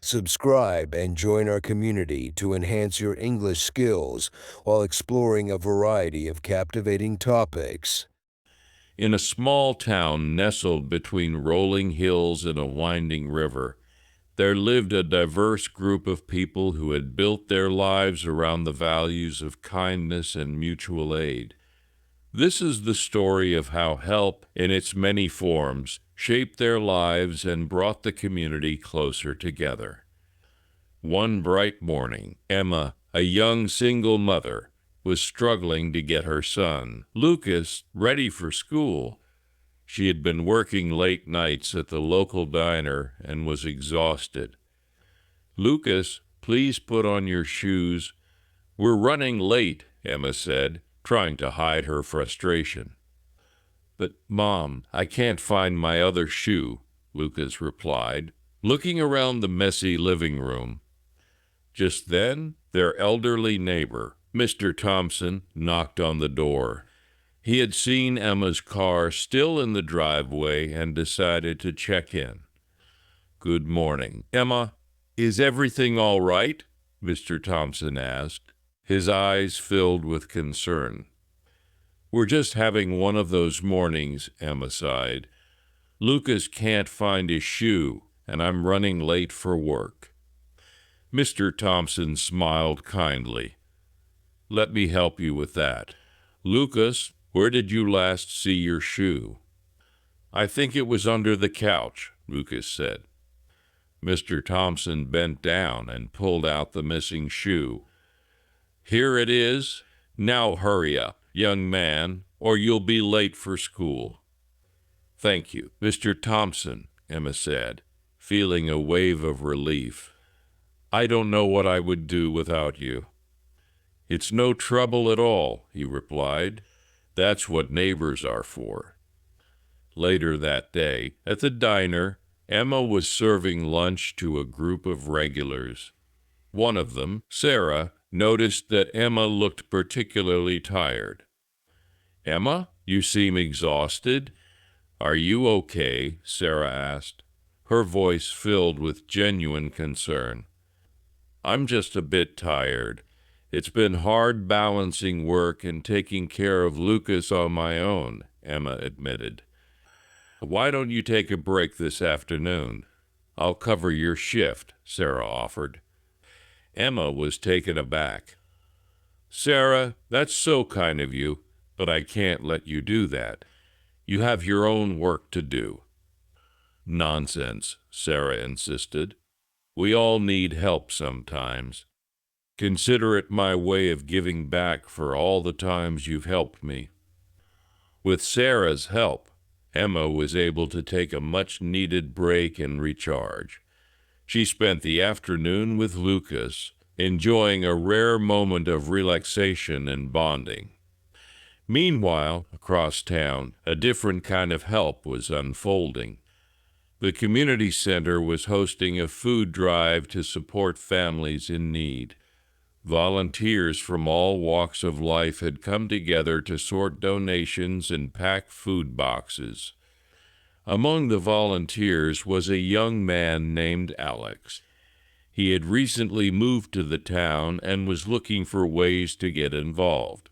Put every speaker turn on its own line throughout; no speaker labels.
Subscribe and join our community to enhance your English skills while exploring a variety of captivating topics.
In a small town nestled between rolling hills and a winding river, there lived a diverse group of people who had built their lives around the values of kindness and mutual aid. This is the story of how help, in its many forms, shaped their lives and brought the community closer together. One bright morning, Emma, a young single mother, was struggling to get her son, Lucas, ready for school. She had been working late nights at the local diner and was exhausted. "Lucas, please put on your shoes. We're running late," Emma said, trying to hide her frustration. "But, Mom, I can't find my other shoe," Lucas replied, looking around the messy living room. Just then, their elderly neighbor, Mr. Thompson, knocked on the door. He had seen Emma's car still in the driveway and decided to check in. "Good morning, Emma. Is everything all right?" Mr. Thompson asked, his eyes filled with concern. "We're just having one of those mornings," Emma sighed. "Lucas can't find his shoe, and I'm running late for work." Mr. Thompson smiled kindly. "Let me help you with that. Lucas, where did you last see your shoe?" "I think it was under the couch," Lucas said. Mr. Thompson bent down and pulled out the missing shoe. "Here it is. Now hurry up, young man, or you'll be late for school." "Thank you, Mr. Thompson," Emma said, feeling a wave of relief. "I don't know what I would do without you." "It's no trouble at all," he replied. "That's what neighbors are for." Later that day, at the diner, Emma was serving lunch to a group of regulars. One of them, Sarah, noticed that Emma looked particularly tired. "Emma, you seem exhausted. Are you okay?" Sarah asked, her voice filled with genuine concern. "I'm just a bit tired. It's been hard balancing work and taking care of Lucas on my own," Emma admitted. "Why don't you take a break this afternoon? I'll cover your shift," Sarah offered. Emma was taken aback. "Sarah, that's so kind of you, but I can't let you do that. You have your own work to do." "Nonsense," Sarah insisted. "We all need help sometimes. Consider it my way of giving back for all the times you've helped me." With Sarah's help, Emma was able to take a much-needed break and recharge. She spent the afternoon with Lucas, enjoying a rare moment of relaxation and bonding. Meanwhile, across town, a different kind of help was unfolding. The community center was hosting a food drive to support families in need. Volunteers from all walks of life had come together to sort donations and pack food boxes. Among the volunteers was a young man named Alex. He had recently moved to the town and was looking for ways to get involved.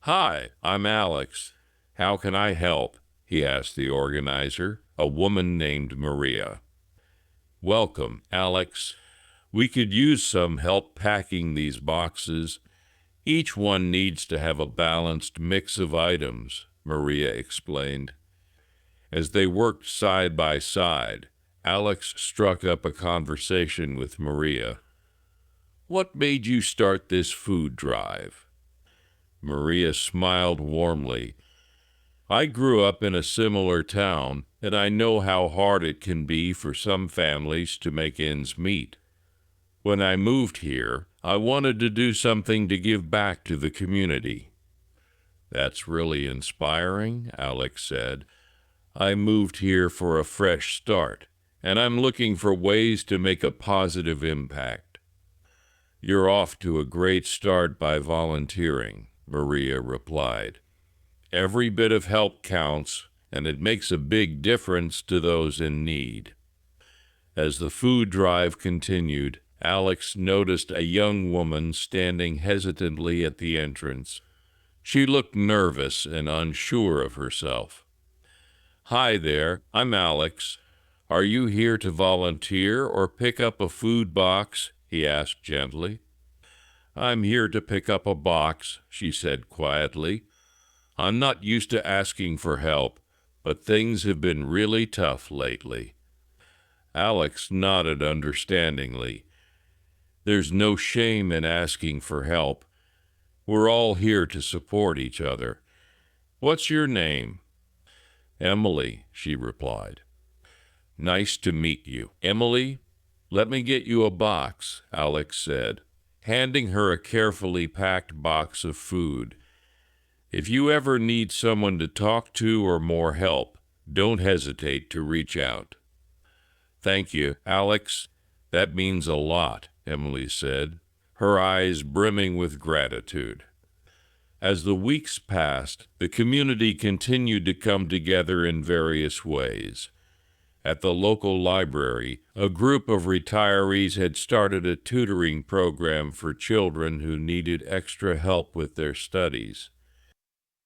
"Hi, I'm Alex. How can I help?" he asked the organizer, a woman named Maria. "Welcome, Alex. We could use some help packing these boxes. Each one needs to have a balanced mix of items," Maria explained. As they worked side by side, Alex struck up a conversation with Maria. "What made you start this food drive?" Maria smiled warmly. "I grew up in a similar town, and I know how hard it can be for some families to make ends meet. When I moved here, I wanted to do something to give back to the community." "That's really inspiring," Alex said. "I moved here for a fresh start, and I'm looking for ways to make a positive impact." "You're off to a great start by volunteering," Maria replied. "Every bit of help counts, and it makes a big difference to those in need." As the food drive continued, Alex noticed a young woman standing hesitantly at the entrance. She looked nervous and unsure of herself. "Hi there, I'm Alex. Are you here to volunteer or pick up a food box?" he asked gently. "I'm here to pick up a box," she said quietly. "I'm not used to asking for help, but things have been really tough lately." Alex nodded understandingly. "There's no shame in asking for help. We're all here to support each other. What's your name?" "Emily," she replied. "Nice to meet you. Emily, let me get you a box," Alex said, handing her a carefully packed box of food. "If you ever need someone to talk to or more help, don't hesitate to reach out." "Thank you, Alex. That means a lot," Emily said, her eyes brimming with gratitude. As the weeks passed, the community continued to come together in various ways. At the local library, a group of retirees had started a tutoring program for children who needed extra help with their studies.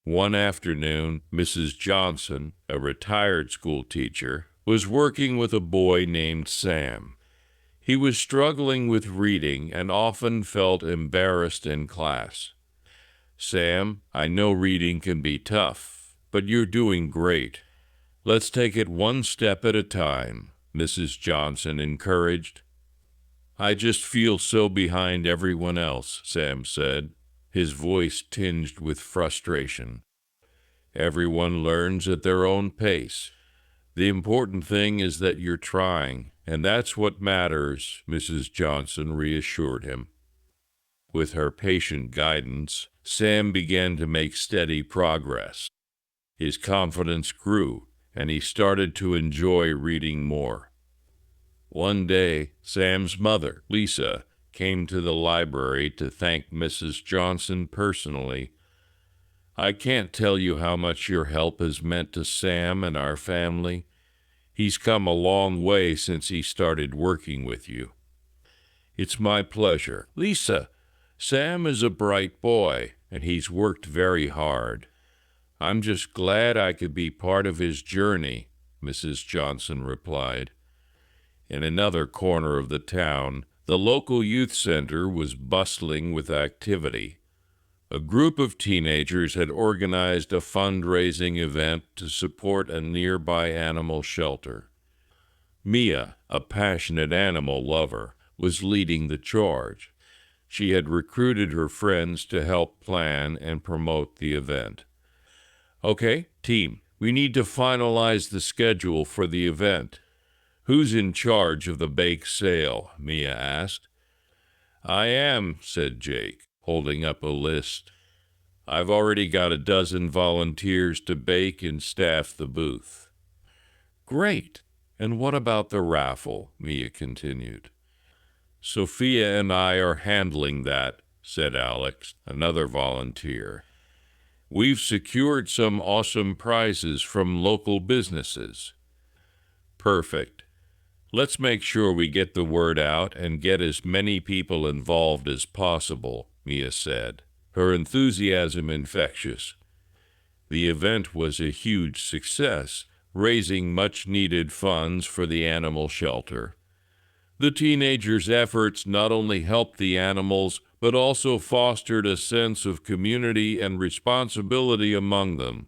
One afternoon, Mrs. Johnson, a retired school teacher, was working with a boy named Sam. He was struggling with reading and often felt embarrassed in class. "Sam, I know reading can be tough, but you're doing great. Let's take it one step at a time," Mrs. Johnson encouraged. "I just feel so behind everyone else," Sam said, his voice tinged with frustration. "Everyone learns at their own pace. The important thing is that you're trying, and that's what matters," Mrs. Johnson reassured him. With her patient guidance, Sam began to make steady progress. His confidence grew, and he started to enjoy reading more. One day, Sam's mother, Lisa, came to the library to thank Mrs. Johnson personally. "I can't tell you how much your help has meant to Sam and our family. He's come a long way since he started working with you." "It's my pleasure. Lisa, Sam is a bright boy, and he's worked very hard. I'm just glad I could be part of his journey," Mrs. Johnson replied. In another corner of the town, the local youth center was bustling with activity. A group of teenagers had organized a fundraising event to support a nearby animal shelter. Mia, a passionate animal lover, was leading the charge. She had recruited her friends to help plan and promote the event. "Okay, team, we need to finalize the schedule for the event. Who's in charge of the bake sale?" Mia asked. "I am," said Jake, holding up a list. "I've already got a dozen volunteers to bake and staff the booth." "Great. And what about the raffle?" Mia continued. "Sophia and I are handling that," said Alex, another volunteer. "We've secured some awesome prizes from local businesses." "Perfect. Let's make sure we get the word out and get as many people involved as possible," Mia said, her enthusiasm infectious. The event was a huge success, raising much-needed funds for the animal shelter. The teenagers' efforts not only helped the animals, but also fostered a sense of community and responsibility among them.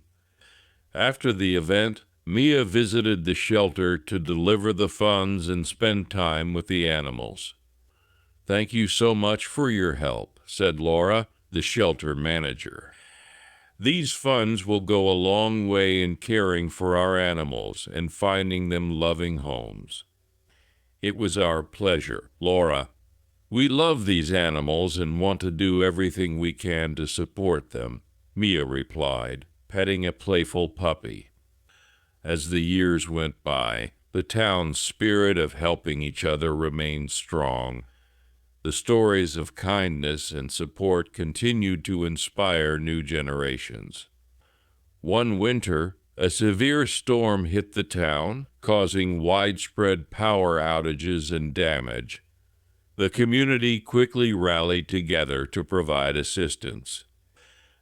After the event, Mia visited the shelter to deliver the funds and spend time with the animals. "Thank you so much for your help," said Laura, the shelter manager. "These funds will go a long way in caring for our animals and finding them loving homes." "It was our pleasure, Laura. We love these animals and want to do everything we can to support them," Mia replied, petting a playful puppy. As the years went by, the town's spirit of helping each other remained strong. The stories of kindness and support continued to inspire new generations. One winter, A severe storm hit the town, causing widespread power outages and damage. The community quickly rallied together to provide assistance.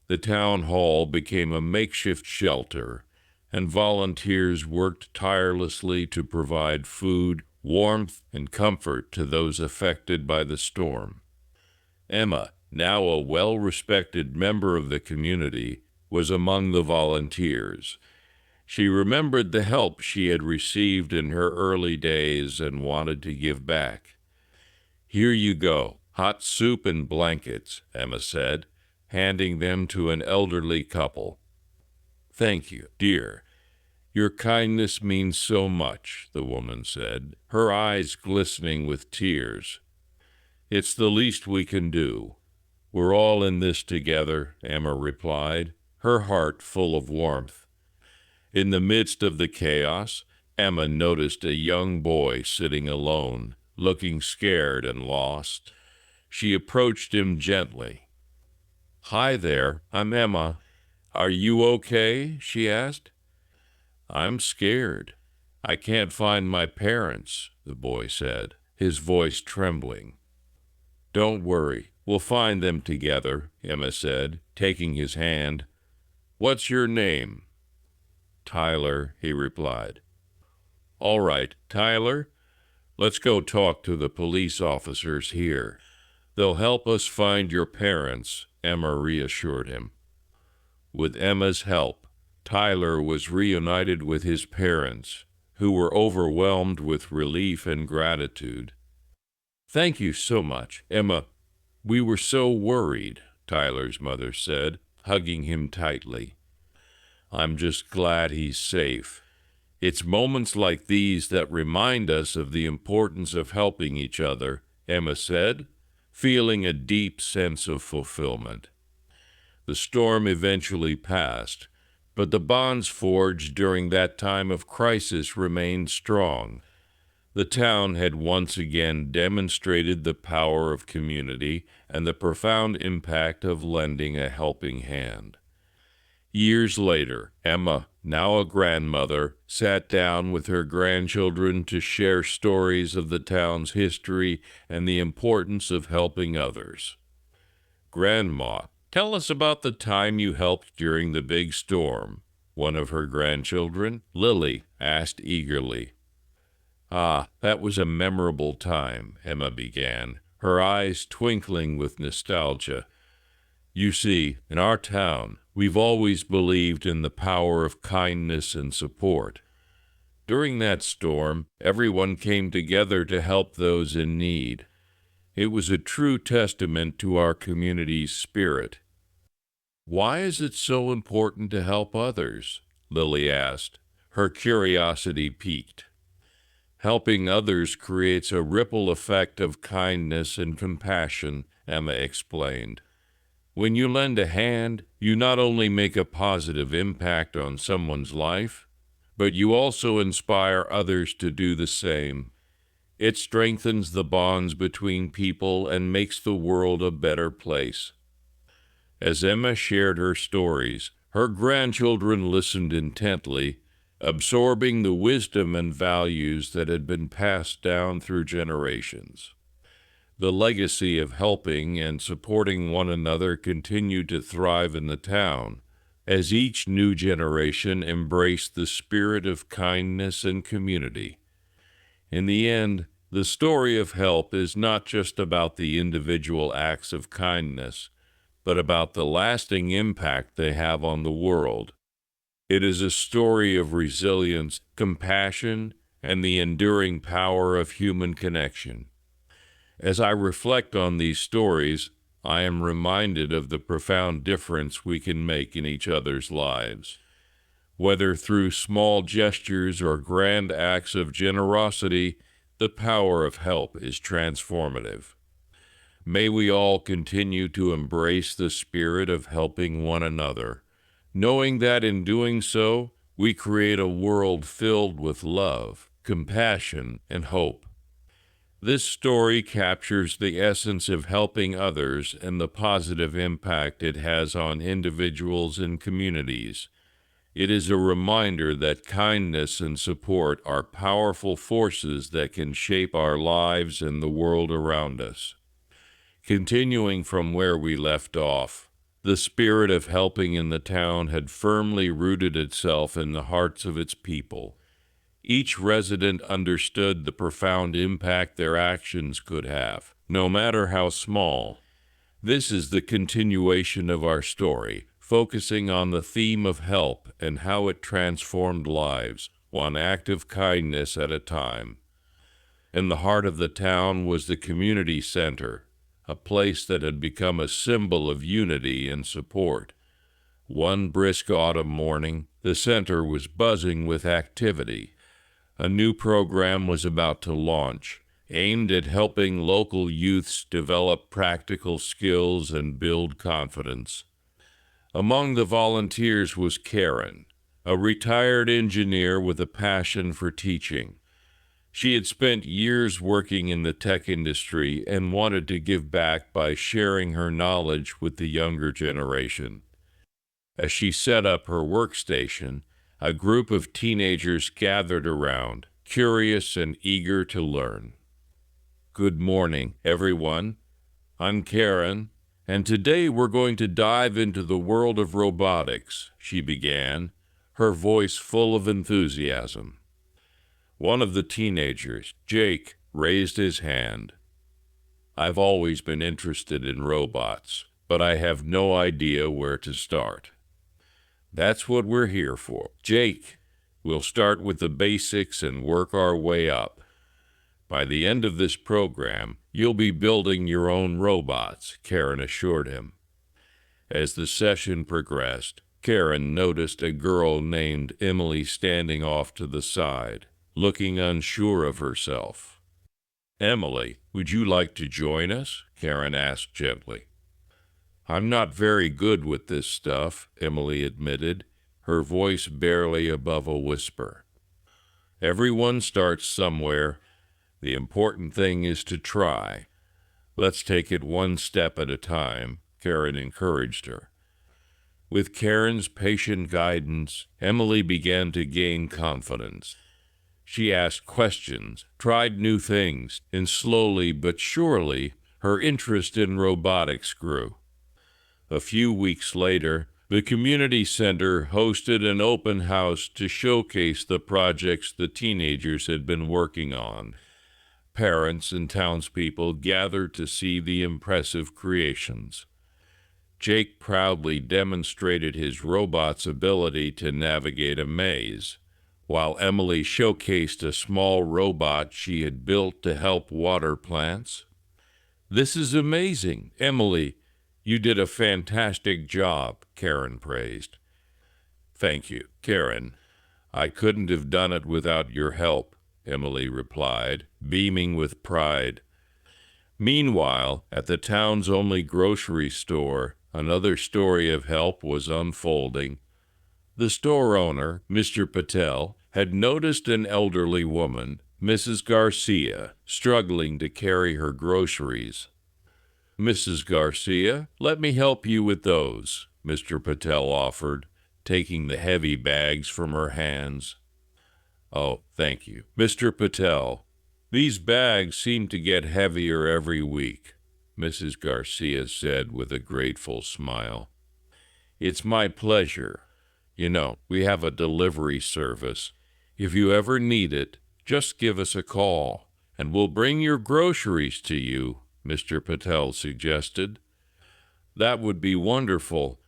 The town hall became a makeshift shelter, and volunteers worked tirelessly to provide food, warmth, and comfort to those affected by the storm. Emma, now a well-respected member of the community, was among the volunteers. She remembered the help she had received in her early days and wanted to give back. "Here you go, hot soup and blankets," Emma said, handing them to an elderly couple. "Thank you, dear. Your kindness means so much," the woman said, her eyes glistening with tears. "It's the least we can do." "We're all in this together," Emma replied, her heart full of warmth. In the midst of the chaos, Emma noticed a young boy sitting alone, looking scared and lost. She approached him gently. "Hi there, I'm Emma. Are you okay?" she asked. "I'm scared. I can't find my parents," the boy said, his voice trembling. "Don't worry, we'll find them together," Emma said, taking his hand. "What's your name?" "Tyler," he replied. "All right, Tyler, let's go talk to the police officers here. They'll help us find your parents," Emma reassured him. With Emma's help, Tyler was reunited with his parents, who were overwhelmed with relief and gratitude. "Thank you so much, Emma. We were so worried," Tyler's mother said, hugging him tightly. "I'm just glad he's safe. It's moments like these that remind us of the importance of helping each other," Emma said, feeling a deep sense of fulfillment. The storm eventually passed, but the bonds forged during that time of crisis remained strong. The town had once again demonstrated the power of community and the profound impact of lending a helping hand. Years later, Emma, now a grandmother, sat down with her grandchildren to share stories of the town's history and the importance of helping others. "Grandma, tell us about the time you helped during the big storm," one of her grandchildren, Lily, asked eagerly. "Ah, that was a memorable time," Emma began, her eyes twinkling with nostalgia. "You see, in our town, we've always believed in the power of kindness and support. During that storm, everyone came together to help those in need. It was a true testament to our community's spirit." "Why is it so important to help others?" Lily asked, her curiosity piqued. "Helping others creates a ripple effect of kindness and compassion," Emma explained. "When you lend a hand, you not only make a positive impact on someone's life, but you also inspire others to do the same. It strengthens the bonds between people and makes the world a better place." As Emma shared her stories, her grandchildren listened intently, absorbing the wisdom and values that had been passed down through generations. The legacy of helping and supporting one another continued to thrive in the town, as each new generation embraced the spirit of kindness and community. In the end, the story of help is not just about the individual acts of kindness, but about the lasting impact they have on the world. It is a story of resilience, compassion, and the enduring power of human connection. As I reflect on these stories, I am reminded of the profound difference we can make in each other's lives. Whether through small gestures or grand acts of generosity, the power of help is transformative. May we all continue to embrace the spirit of helping one another, knowing that in doing so, we create a world filled with love, compassion, and hope. This story captures the essence of helping others and the positive impact it has on individuals and communities. It is a reminder that kindness and support are powerful forces that can shape our lives and the world around us. Continuing from where we left off, the spirit of helping in the town had firmly rooted itself in the hearts of its people. Each resident understood the profound impact their actions could have, no matter how small. This is the continuation of our story, focusing on the theme of help and how it transformed lives, one act of kindness at a time. In the heart of the town was the community center, a place that had become a symbol of unity and support. One brisk autumn morning, the center was buzzing with activity. A new program was about to launch, aimed at helping local youths develop practical skills and build confidence. Among the volunteers was Karen, a retired engineer with a passion for teaching. She had spent years working in the tech industry and wanted to give back by sharing her knowledge with the younger generation. As she set up her workstation, a group of teenagers gathered around, curious and eager to learn. Good morning, everyone. I'm Karen, and today we're going to dive into the world of robotics, she began, her voice full of enthusiasm. One of the teenagers, Jake, raised his hand. I've always been interested in robots, but I have no idea where to start. That's what we're here for. Jake, we'll start with the basics and work our way up. By the end of this program, you'll be building your own robots, Karen assured him. As the session progressed, Karen noticed a girl named Emily standing off to the side, looking unsure of herself. Emily, would you like to join us? Karen asked gently. I'm not very good with this stuff, Emily admitted, her voice barely above a whisper. Everyone starts somewhere. The important thing is to try. Let's take it one step at a time, Karen encouraged her. With Karen's patient guidance, Emily began to gain confidence. She asked questions, tried new things, and slowly but surely, her interest in robotics grew. A few weeks later, the community center hosted an open house to showcase the projects the teenagers had been working on. Parents and townspeople gathered to see the impressive creations. Jake proudly demonstrated his robot's ability to navigate a maze, while Emily showcased a small robot she had built to help water plants. This is amazing, Emily. You did a fantastic job, Karen praised. Thank you, Karen. I couldn't have done it without your help, Emily replied, beaming with pride. Meanwhile, at the town's only grocery store, another story of help was unfolding. The store owner, Mr. Patel, had noticed an elderly woman, Mrs. Garcia, struggling to carry her groceries. Mrs. Garcia, let me help you with those, Mr. Patel offered, taking the heavy bags from her hands. Oh, thank you, Mr. Patel. These bags seem to get heavier every week, Mrs. Garcia said with a grateful smile. It's my pleasure. You know, we have a delivery service. If you ever need it, just give us a call, and we'll bring your groceries to you, Mr. Patel suggested. That would be wonderful.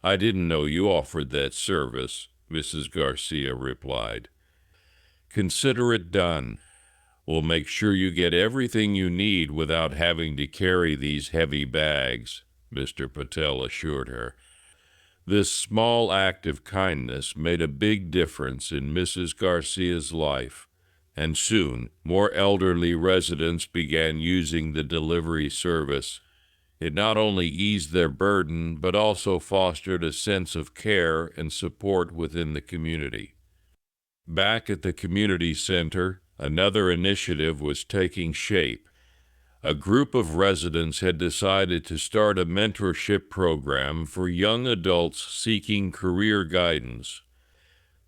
I didn't know you offered that service, Mrs. Garcia replied. Consider it done. We'll make sure you get everything you need without having to carry these heavy bags, Mr. Patel assured her. This small act of kindness made a big difference in Mrs. Garcia's life, and soon more elderly residents began using the delivery service. It not only eased their burden, but also fostered a sense of care and support within the community. Back at the community center, another initiative was taking shape. A group of residents had decided to start a mentorship program for young adults seeking career guidance.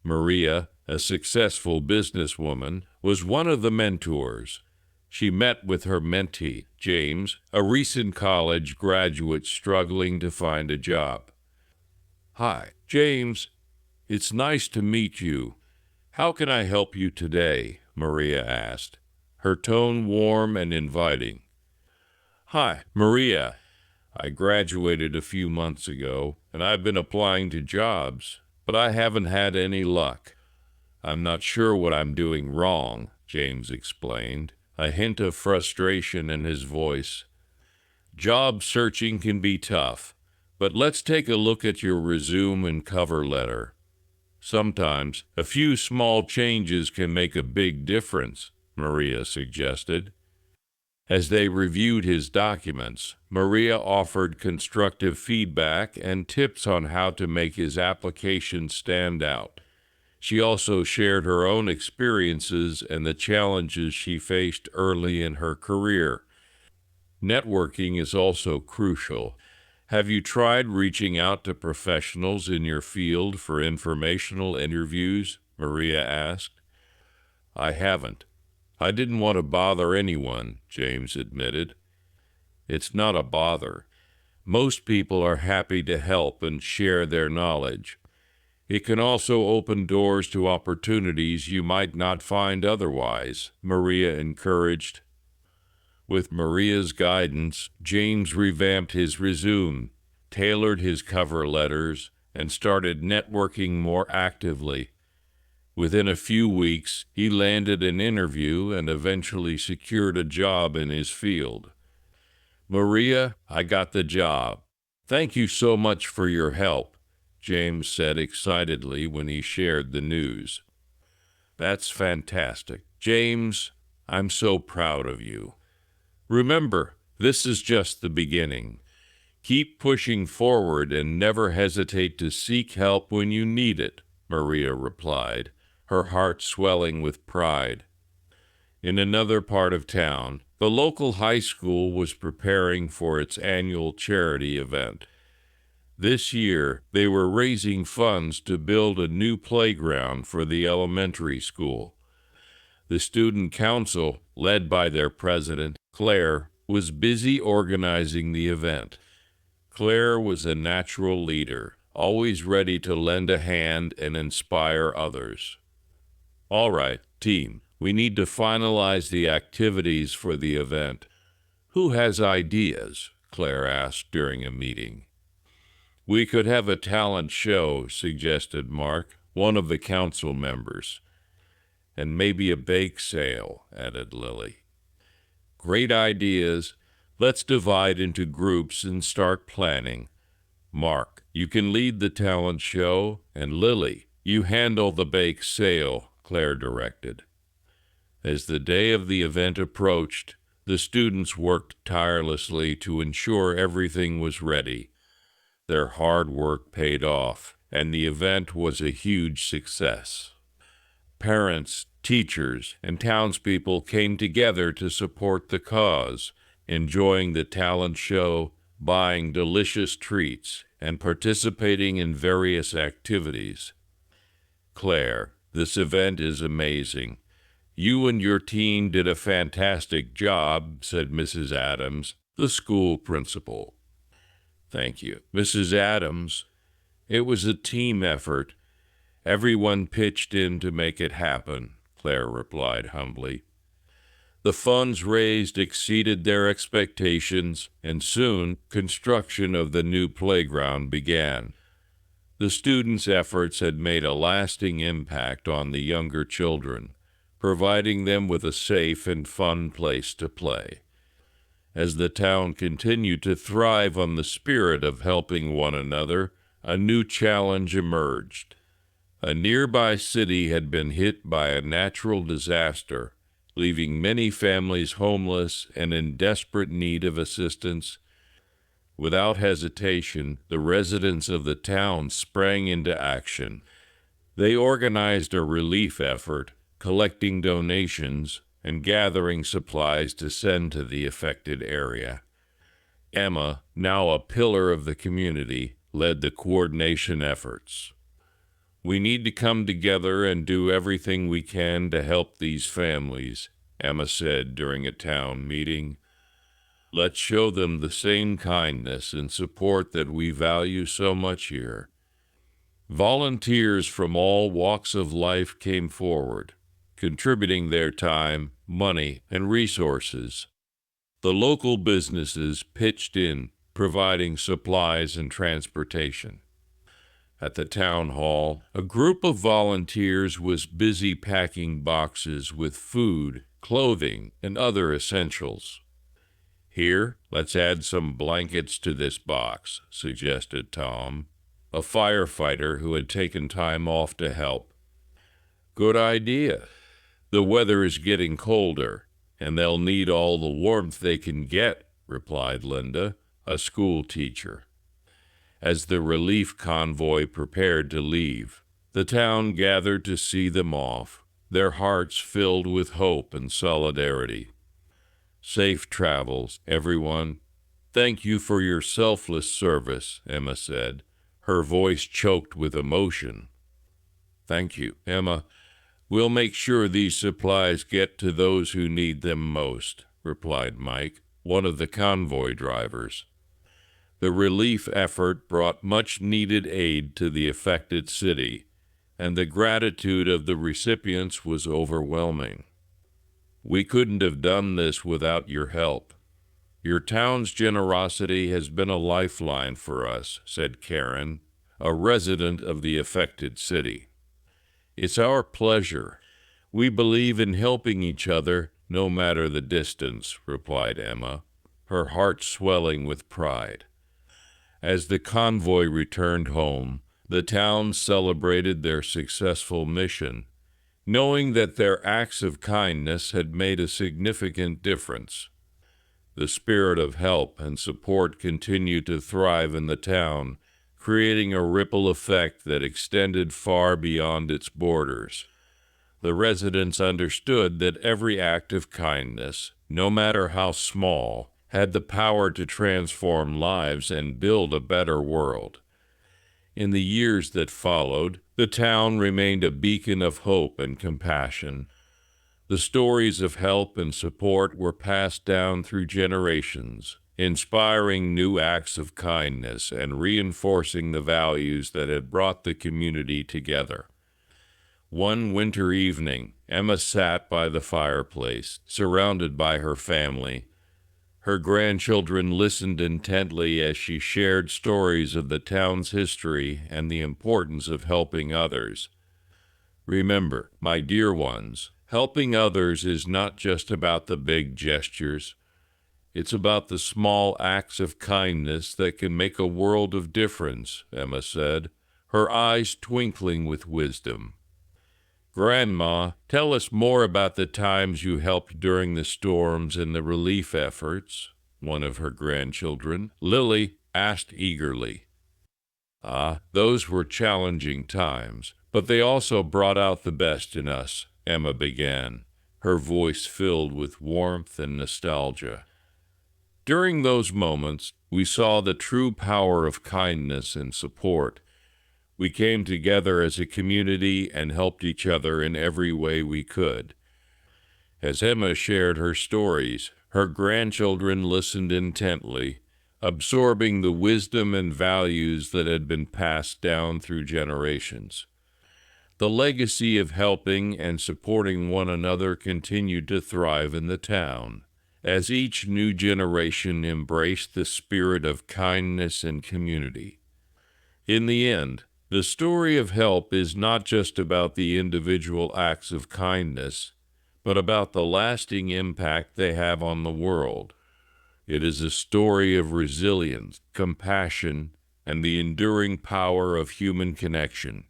Maria, a successful businesswoman, was one of the mentors. She met with her mentee, James, a recent college graduate struggling to find a job. "Hi, James. It's nice to meet you. How can I help you today?" Maria asked, her tone warm and inviting. "Hi, Maria. I graduated a few months ago, and I've been applying to jobs, but I haven't had any luck. I'm not sure what I'm doing wrong," James explained, a hint of frustration in his voice. "Job searching can be tough, but let's take a look at your resume and cover letter. Sometimes a few small changes can make a big difference," Maria suggested. As they reviewed his documents, Maria offered constructive feedback and tips on how to make his application stand out. She also shared her own experiences and the challenges she faced early in her career. Networking is also crucial. Have you tried reaching out to professionals in your field for informational interviews? Maria asked. "I haven't. I didn't want to bother anyone," James admitted. "It's not a bother. Most people are happy to help and share their knowledge. It can also open doors to opportunities you might not find otherwise," Maria encouraged. With Maria's guidance, James revamped his resume, tailored his cover letters, and started networking more actively. Within a few weeks, he landed an interview and eventually secured a job in his field. "Maria, I got the job. Thank you so much for your help," James said excitedly when he shared the news. "That's fantastic. James, I'm so proud of you. Remember, this is just the beginning. Keep pushing forward and never hesitate to seek help when you need it," Maria replied, her heart swelling with pride. In another part of town, the local high school was preparing for its annual charity event. This year, they were raising funds to build a new playground for the elementary school. The student council, led by their president, Claire, was busy organizing the event. Claire was a natural leader, always ready to lend a hand and inspire others. "All right, team, we need to finalize the activities for the event. Who has ideas?" Claire asked during a meeting. "We could have a talent show," suggested Mark, one of the council members. "And maybe a bake sale," added Lily. "Great ideas. Let's divide into groups and start planning. Mark, you can lead the talent show, and Lily, you handle the bake sale," Claire directed. As the day of the event approached, the students worked tirelessly to ensure everything was ready. Their hard work paid off, and the event was a huge success. Parents, teachers, and townspeople came together to support the cause, enjoying the talent show, buying delicious treats, and participating in various activities. "Claire, this event is amazing. You and your team did a fantastic job," said Mrs. Adams, the school principal. "Thank you, Mrs. Adams. It was a team effort. Everyone pitched in to make it happen," Claire replied humbly. The funds raised exceeded their expectations, and soon construction of the new playground began. The students' efforts had made a lasting impact on the younger children, providing them with a safe and fun place to play. As the town continued to thrive on the spirit of helping one another, a new challenge emerged. A nearby city had been hit by a natural disaster, leaving many families homeless and in desperate need of assistance. Without hesitation, the residents of the town sprang into action. They organized a relief effort, collecting donations and gathering supplies to send to the affected area. Emma, now a pillar of the community, led the coordination efforts. We need to come together and do everything we can to help these families, Emma said during a town meeting. Let's show them the same kindness and support that we value so much here. Volunteers from all walks of life came forward, contributing their time, money, and resources. The local businesses pitched in, providing supplies and transportation. At the town hall, a group of volunteers was busy packing boxes with food, clothing, and other essentials. Here, let's add some blankets to this box, suggested Tom, a firefighter who had taken time off to help. Good idea. The weather is getting colder, and they'll need all the warmth they can get, replied Linda, a school teacher. As the relief convoy prepared to leave, the town gathered to see them off, their hearts filled with hope and solidarity. Safe travels, everyone. Thank you for your selfless service, Emma said, her voice choked with emotion. Thank you, Emma. We'll make sure these supplies get to those who need them most, replied Mike, one of the convoy drivers. The relief effort brought much-needed aid to the affected city, and the gratitude of the recipients was overwhelming. We couldn't have done this without your help. Your town's generosity has been a lifeline for us, said Karen, a resident of the affected city. It's our pleasure. We believe in helping each other, no matter the distance, replied Emma, her heart swelling with pride. As the convoy returned home, the town celebrated their successful mission, knowing that their acts of kindness had made a significant difference. The spirit of help and support continued to thrive in the town, creating a ripple effect that extended far beyond its borders. The residents understood that every act of kindness, no matter how small, had the power to transform lives and build a better world. In the years that followed, the town remained a beacon of hope and compassion. The stories of help and support were passed down through generations, inspiring new acts of kindness and reinforcing the values that had brought the community together. One winter evening, Emma sat by the fireplace, surrounded by her family. Her grandchildren listened intently as she shared stories of the town's history and the importance of helping others. Remember, my dear ones, helping others is not just about the big gestures. It's about the small acts of kindness that can make a world of difference, Emma said, her eyes twinkling with wisdom. Grandma, tell us more about the times you helped during the storms and the relief efforts, one of her grandchildren, Lily, asked eagerly. Those were challenging times, but they also brought out the best in us, Emma began, her voice filled with warmth and nostalgia. During those moments, we saw the true power of kindness and support. We came together as a community and helped each other in every way we could. As Emma shared her stories, her grandchildren listened intently, absorbing the wisdom and values that had been passed down through generations. The legacy of helping and supporting one another continued to thrive in the town, as each new generation embraced the spirit of kindness and community. In the end, the story of help is not just about the individual acts of kindness, but about the lasting impact they have on the world. It is a story of resilience, compassion, and the enduring power of human connection.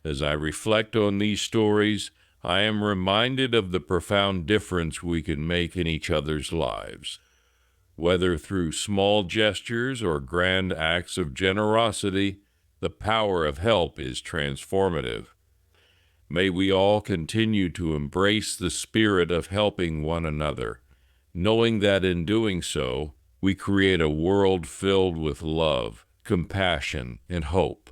As I reflect on these stories, I am reminded of the profound difference we can make in each other's lives. Whether through small gestures or grand acts of generosity, the power of help is transformative. May we all continue to embrace the spirit of helping one another, knowing that in doing so, we create a world filled with love, compassion, and hope.